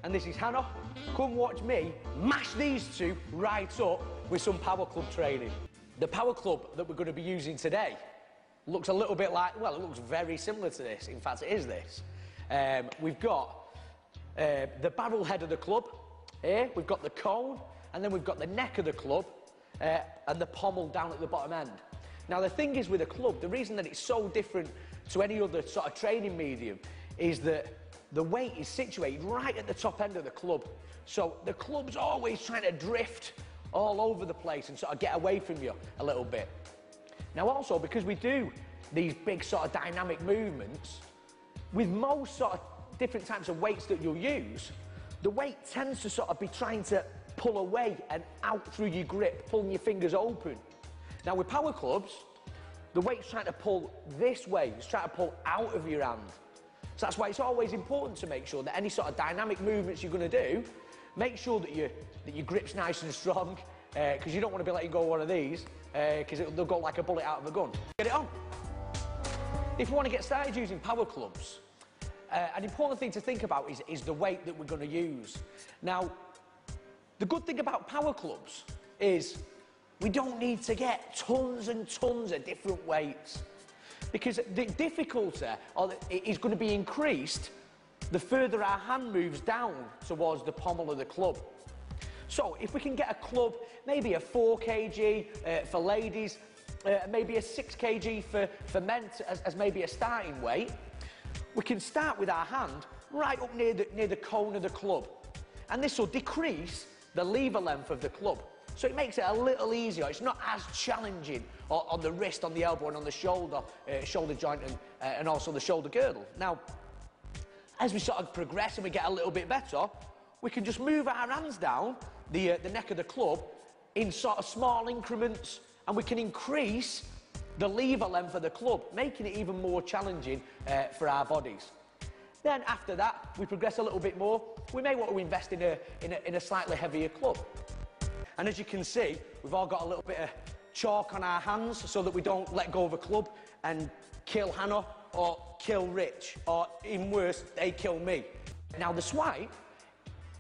and this is Hannah. Come watch me mash these two right up with some power club training. The power club that we're going to be using today looks a little bit like, well, it looks very similar to this. In fact, it is this. We've got the barrel head of the club here, we've got the cone, and then we've got the neck of the club and the pommel down at the bottom end. Now, the thing is with a club, the reason that it's so different to any other sort of training medium is that the weight is situated right at the top end of the club. So the club's always trying to drift all over the place and sort of get away from you a little bit. Now, also, because we do these big sort of dynamic movements, with most sort of different types of weights that you'll use, the weight tends to sort of be trying to pull away and out through your grip, pulling your fingers open. Now, with power clubs, the weight's trying to pull this way, it's trying to pull out of your hand. So that's why it's always important to make sure that any sort of dynamic movements you're going to do, make sure that your grip's nice and strong, because you don't want to be letting go of one of these, because they'll go like a bullet out of a gun. Get it on. If you want to get started using power clubs, an important thing to think about is the weight that we're going to use. Now, the good thing about power clubs is we don't need to get tons and tons of different weights, because the difficulty is going to be increased the further our hand moves down towards the pommel of the club. So if we can get a club, maybe a 4 kg for ladies, maybe a 6 kg for men as maybe a starting weight, we can start with our hand right up near the cone of the club, and this will decrease the lever length of the club. So it makes it a little easier. It's not as challenging on the wrist, on the elbow, and on the shoulder joint, and also the shoulder girdle. Now, as we sort of progress and we get a little bit better, we can just move our hands down the neck of the club in sort of small increments, and we can increase the lever length of the club, making it even more challenging for our bodies. Then after that, we progress a little bit more. We may want to invest in a slightly heavier club. And as you can see, we've all got a little bit of chalk on our hands so that we don't let go of a club and kill Hannah or kill Rich, or even worse, they kill me. Now, the swipe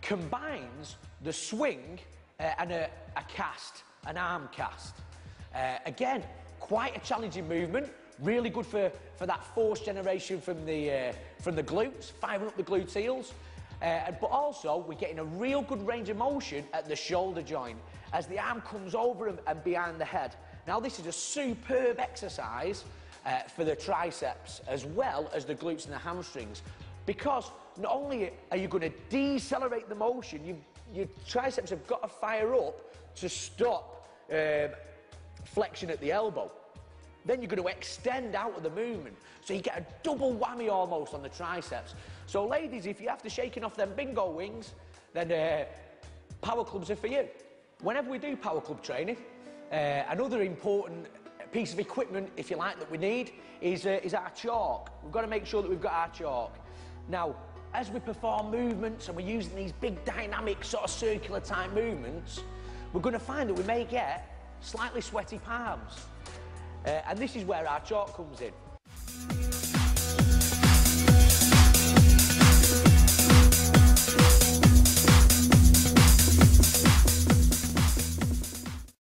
combines the swing and a cast, an arm cast. Again, quite a challenging movement, really good for that force generation from the glutes, firing up the gluteals. But also, we're getting a real good range of motion at the shoulder joint as the arm comes over and behind the head. Now, this is a superb exercise for the triceps as well as the glutes and the hamstrings, because not only are you going to decelerate the motion, your triceps have got to fire up to stop flexion at the elbow. Then you're going to extend out of the movement, so you get a double whammy almost on the triceps. So ladies, if you're after shaking off them bingo wings, then power clubs are for you. Whenever we do power club training, another important piece of equipment, if you like, that we need is our chalk. We've got to make sure that we've got our chalk. Now, as we perform movements and we're using these big dynamic sort of circular type movements, we're going to find that we may get slightly sweaty palms. And this is where our chalk comes in.